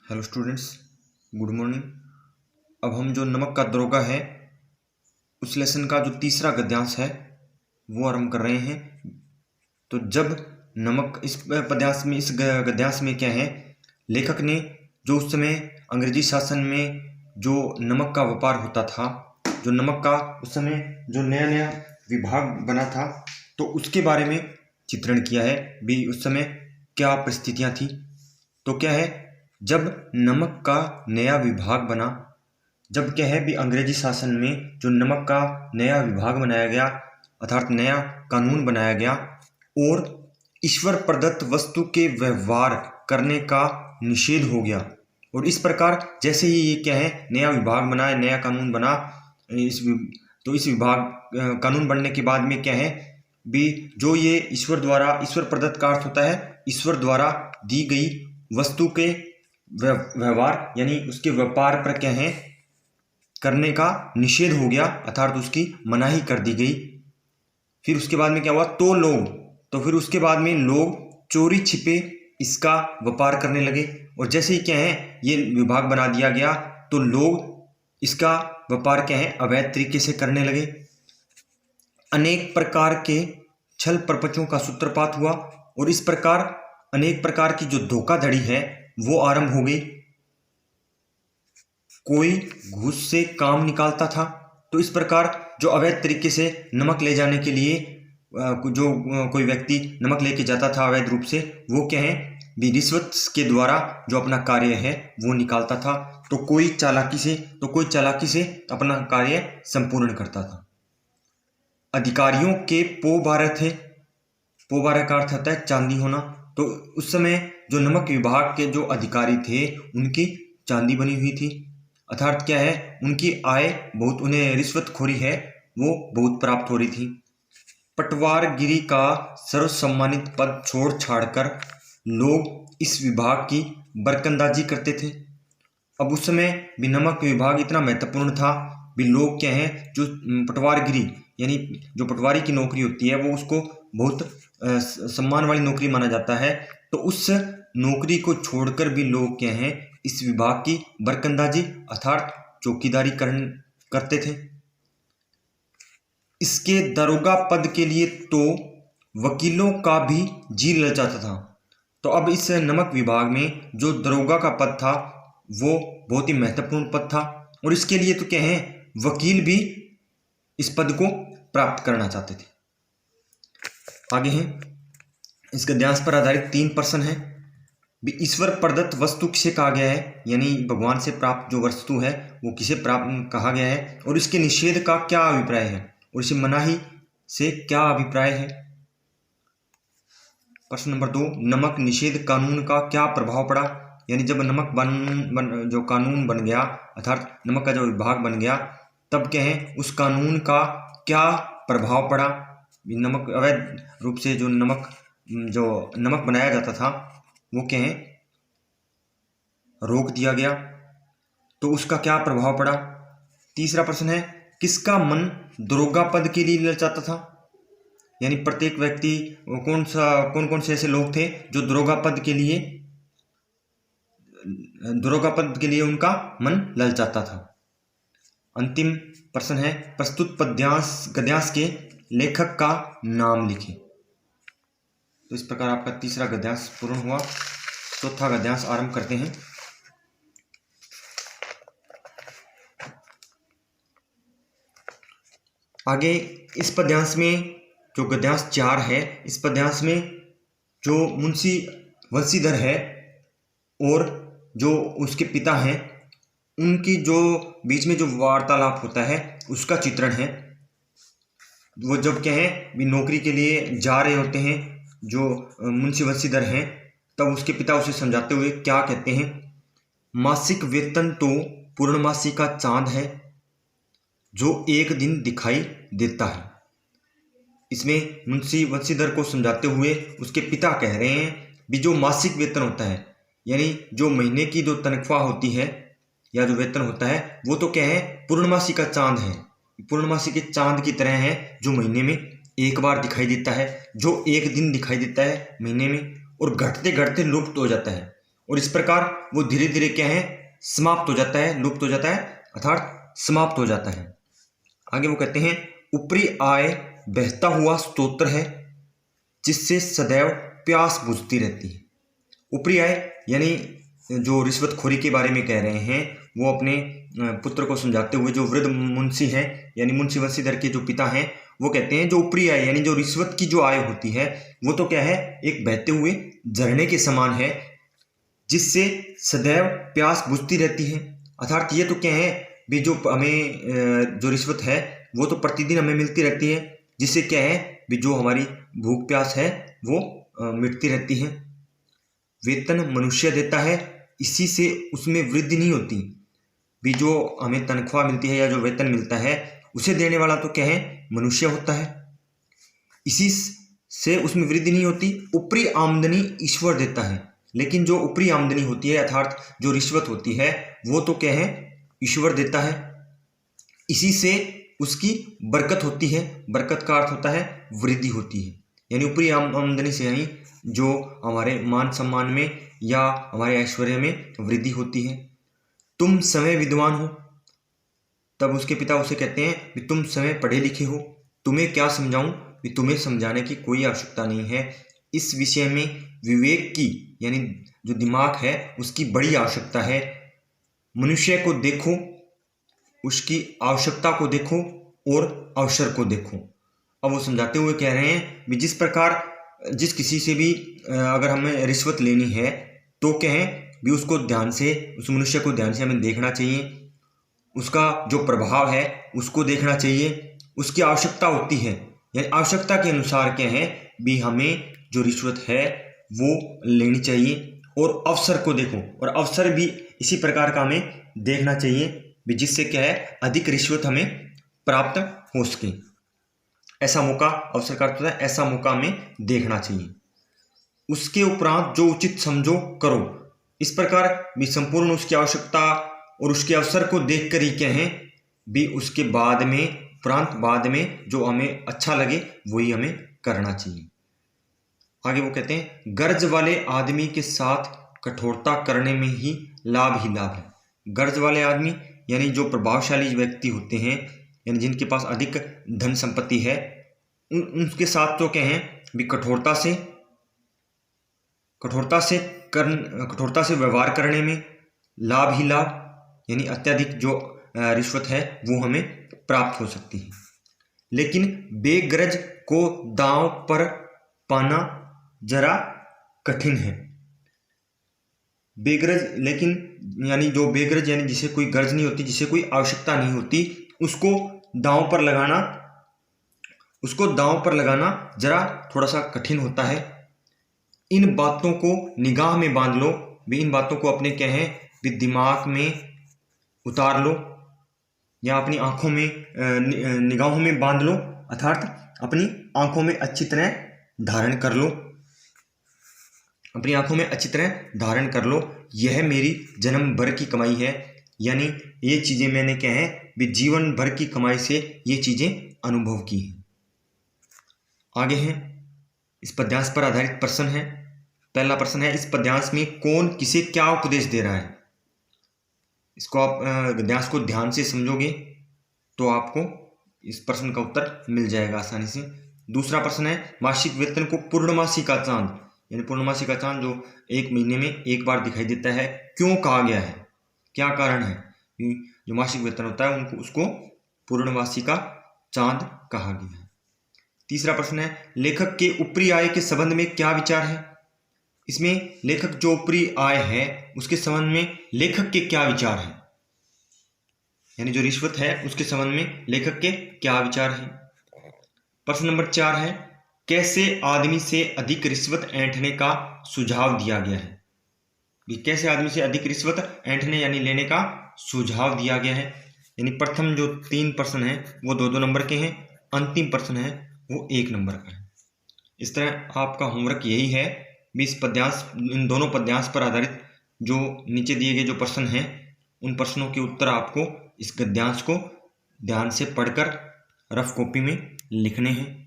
Hello students, good morning. अब हम जो नमक का दरोगा है उस लेसन का जो तीसरा गद्यांश है वो आरंभ कर रहे हैं। तो जब नमक इस गद्यांश में क्या है, लेखक ने जो उस समय अंग्रेजी शासन में जो नमक का व्यापार होता था, जो नमक का उस समय जो नया नया विभाग बना था, तो उसके बारे में चित्रण किया है भी। उस समय क्या परिस्थितियां थी, तो क्या है, जब नमक का नया विभाग बना, जब क्या है भी अंग्रेजी शासन में जो नमक का नया विभाग बनाया गया अर्थात नया कानून बनाया गया और ईश्वर प्रदत्त वस्तु के व्यवहार करने का निषेध हो गया। और इस प्रकार जैसे ही ये क्या है नया विभाग बना, नया कानून बना, इस विभाग कानून बनने के बाद में क्या है भी जो ये ईश्वर प्रदत्त का अर्थ होता है ईश्वर द्वारा दी गई वस्तु के व्यवहार यानी उसके व्यापार पर क्या है करने का निषेध हो गया अर्थात उसकी मनाही कर दी गई। फिर उसके बाद में क्या हुआ, तो फिर उसके बाद में लोग चोरी छिपे इसका व्यापार करने लगे। और जैसे ही क्या है ये विभाग बना दिया गया तो लोग इसका व्यापार क्या है अवैध तरीके से करने लगे। अनेक प्रकार के छल प्रपंचों का सूत्रपात हुआ और इस प्रकार अनेक प्रकार की जो धोखाधड़ी है वो आरंभ हो गई। कोई घूस से काम निकालता था, तो इस प्रकार जो अवैध तरीके से नमक ले जाने के लिए जो कोई व्यक्ति नमक लेके जाता था अवैध रूप से, वो क्या है भी रिश्वत के द्वारा जो अपना कार्य है वो निकालता था। तो कोई चालाकी से अपना कार्य संपूर्ण करता था। अधिकारियों के पोबारह थे, पोबारह का अर्थ होता है चांदी होना। तो उस समय जो नमक विभाग के जो अधिकारी थे उनकी चांदी बनी हुई थी अर्थात क्या है उनकी आय बहुत, उन्हें रिश्वतखोरी है वो बहुत प्राप्त हो रही थी। पटवारगिरी का सर्वसम्मानित पद छोड़ छाड़कर लोग इस विभाग की बरकंदाजी करते थे। अब उस समय भी नमक विभाग इतना महत्वपूर्ण था भी लोग क्या है जो पटवारगिरी यानी जो पटवारी की नौकरी होती है वो उसको बहुत सम्मान वाली नौकरी माना जाता है। तो उस नौकरी को छोड़कर भी लोग क्या हैं इस विभाग की बरकंदाजी अर्थात चौकीदारी करते थे। इसके दरोगा पद के लिए तो वकीलों का भी जी ललचाता था। तो अब इस नमक विभाग में जो दरोगा का पद था वो बहुत ही महत्वपूर्ण पद था और इसके लिए तो क्या है वकील भी इस पद को प्राप्त करना चाहते थे। आगे हैं, इस गद्यांश पर आधारित 3 प्रश्न है। ईश्वर प्रदत्त वस्तु किसे कहा गया है, यानी भगवान से प्राप्त जो वस्तु है वो किसे प्राप्त कहा गया है और इसके निषेध का क्या अभिप्राय है और इसे मनाही से क्या अभिप्राय है। प्रश्न नंबर 2, नमक निषेध कानून का क्या प्रभाव पड़ा, यानी जब नमक जो कानून बन गया अर्थात नमक का जो विभाग बन गया तब क्या है उस कानून का क्या प्रभाव पड़ा। नमक अवैध रूप से जो नमक बनाया जाता था वो क्या है रोक दिया गया, तो उसका क्या प्रभाव पड़ा। तीसरा प्रश्न है, किसका मन दरोगा पद के लिए ललचाता था, यानी प्रत्येक व्यक्ति कौन से ऐसे लोग थे जो दरोगा पद के लिए उनका मन ललचाता था। अंतिम प्रश्न है, प्रस्तुत गद्यांश के लेखक का नाम लिखें। तो इस प्रकार आपका तीसरा गद्यांश पूर्ण हुआ। चौथा गद्यांश आरंभ करते हैं। आगे इस पद्यांश में जो गद्यांश 4 है, इस पद्यांश में जो मुंशी वंशीधर है और जो उसके पिता हैं उनकी जो बीच में जो वार्तालाप होता है उसका चित्रण है। वो जब क्या है भी नौकरी के लिए जा रहे होते हैं जो मुंशी वंशीधर हैं, तब उसके पिता उसे समझाते हुए क्या कहते हैं, मासिक वेतन तो पूर्णमासी का चांद है जो एक दिन दिखाई देता है। इसमें मुंशी वंशीधर को समझाते हुए उसके पिता कह रहे हैं भी जो मासिक वेतन होता है यानी जो महीने की जो तनख्वाह होती है या जो वेतन होता है वो तो क्या है पूर्णमासी का चांद है, पूर्णमासी के चांद की तरह है जो महीने में एक बार दिखाई देता है, जो एक दिन दिखाई देता है महीने में और घटते घटते लुप्त हो जाता है। और इस प्रकार वो धीरे धीरे क्या है, समाप्त हो जाता है, लुप्त हो जाता है, अर्थात समाप्त हो जाता है। आगे वो कहते हैं ऊपरी आय बहता हुआ स्तोत्र है जिससे सदैव प्यास बुझती रहती है। ऊपरी आय यानी जो रिश्वतखोरी के बारे में कह रहे हैं, वो अपने पुत्र को समझाते हुए, जो वृद्ध मुंशी हैं यानी मुंशी वंशीधर के जो पिता हैं, वो कहते हैं जो ऊपरी आय यानी जो रिश्वत की जो आय होती है वो तो क्या है, एक बहते हुए झरने के समान है जिससे सदैव प्यास बुझती रहती है। अर्थात ये तो क्या है भी, जो हमें जो रिश्वत है वो तो प्रतिदिन हमें मिलती रहती है, जिससे क्या है भी जो हमारी भूख प्यास है वो मिटती रहती है। वेतन मनुष्य देता है, इसी से उसमें वृद्धि नहीं होती। भी जो हमें तनख्वाह मिलती है या जो वेतन मिलता है उसे देने वाला तो क्या है, मनुष्य होता है, इसी से उसमें वृद्धि नहीं होती। ऊपरी आमदनी ईश्वर देता है, लेकिन जो ऊपरी आमदनी होती है अर्थात जो रिश्वत होती है वो तो क्या है, ईश्वर देता है, इसी से उसकी बरकत होती है। बरकत का अर्थ होता है वृद्धि होती है, यानी ऊपरी आमदनी से यानी जो हमारे मान सम्मान में या हमारे ऐश्वर्य में वृद्धि होती है। तुम समय विद्वान हो, तब उसके पिता उसे कहते हैं कि तुम समय पढ़े लिखे हो, तुम्हें क्या समझाऊं, कि तुम्हें समझाने की कोई आवश्यकता नहीं है। इस विषय में विवेक की यानी जो दिमाग है उसकी बड़ी आवश्यकता है। मनुष्य को देखो, उसकी आवश्यकता को देखो और अवसर को देखो। अब वो समझाते हुए कह रहे हैं भी जिस प्रकार जिस किसी से भी अगर हमें रिश्वत लेनी है तो क्या है भी उसको ध्यान से, उस मनुष्य को ध्यान से हमें देखना चाहिए, उसका जो प्रभाव है उसको देखना चाहिए, उसकी आवश्यकता होती है, यानी आवश्यकता के अनुसार क्या है भी हमें जो रिश्वत है वो लेनी चाहिए। और अवसर को देखो, और अवसर भी इसी प्रकार का हमें देखना चाहिए भी जिससे क्या है अधिक रिश्वत हमें प्राप्त हो सके। ऐसा मौका, अवसर का अर्थ होता है ऐसा मौका हमें देखना चाहिए। उसके उपरांत जो उचित समझो करो, इस प्रकार भी संपूर्ण उसकी आवश्यकता और उसके अवसर को देख कर ही क्या है भी उसके बाद में, उपरांत बाद में जो हमें अच्छा लगे वही हमें करना चाहिए। आगे वो कहते हैं गर्ज वाले आदमी के साथ कठोरता करने में ही लाभ है। गर्ज वाले आदमी यानी जो प्रभावशाली व्यक्ति होते हैं, यानी जिनके पास अधिक धन संपत्ति है, उनके साथ तो क्या है भी कठोरता से व्यवहार करने में लाभ ही लाभ, यानी अत्यधिक जो रिश्वत है वो हमें प्राप्त हो सकती है। लेकिन बेगरज को दांव पर पाना जरा कठिन है। बेगरज, लेकिन यानी जो बेगरज यानी जिसे कोई गर्ज नहीं होती, जिसे कोई आवश्यकता नहीं होती, उसको दांव पर लगाना जरा थोड़ा सा कठिन होता है। इन बातों को निगाह में बांध लो, भी इन बातों को अपने क्या है भी दिमाग में उतार लो या अपनी आंखों में निगाहों में बांध लो, अर्थात अपनी आंखों में अच्छी तरह धारण कर लो, अपनी आंखों में अच्छी तरह धारण कर लो। यह मेरी जन्म भर की कमाई है, यानी ये चीज़ें मैंने क्या है भी जीवन भर की कमाई से ये चीज़ें अनुभव की हैं। आगे हैं इस पद्यांश पर आधारित प्रश्न है। पहला प्रश्न है इस पद्यांश में कौन किसे क्या उपदेश दे रहा है। इसको आप गद्यांश को ध्यान से समझोगे तो आपको इस प्रश्न का उत्तर मिल जाएगा आसानी से। दूसरा प्रश्न है मासिक वेतन को पूर्णमासी का चांद, यानी पूर्णमासी का चांद जो एक महीने में एक बार दिखाई देता है, क्यों कहा गया है, क्या कारण है। जो मासिक वेतन होता है उनको उसको पूर्णमासी का चांद कहा गया है। तीसरा प्रश्न है लेखक के ऊपरी आय के संबंध में क्या विचार है। इसमें लेखक जो ऊपरी आय है उसके संबंध में लेखक के क्या विचार हैं, यानी जो रिश्वत है उसके संबंध में लेखक के क्या विचार हैं। प्रश्न नंबर 4 है कैसे आदमी से अधिक रिश्वत ऐंठने का सुझाव दिया गया है। कैसे आदमी से अधिक रिश्वत ऐंठने यानी लेने का सुझाव दिया गया है। यानी प्रथम जो 3 प्रश्न है वो 2-2 नंबर के हैं, अंतिम प्रश्न है वो 1 नंबर का है। इस तरह आपका होमवर्क यही है भी इस पद्यांश, इन दोनों पद्यांश पर आधारित जो नीचे दिए गए जो प्रश्न हैं उन प्रश्नों के उत्तर आपको इस गद्यांश को ध्यान से पढ़कर रफ कॉपी में लिखने हैं।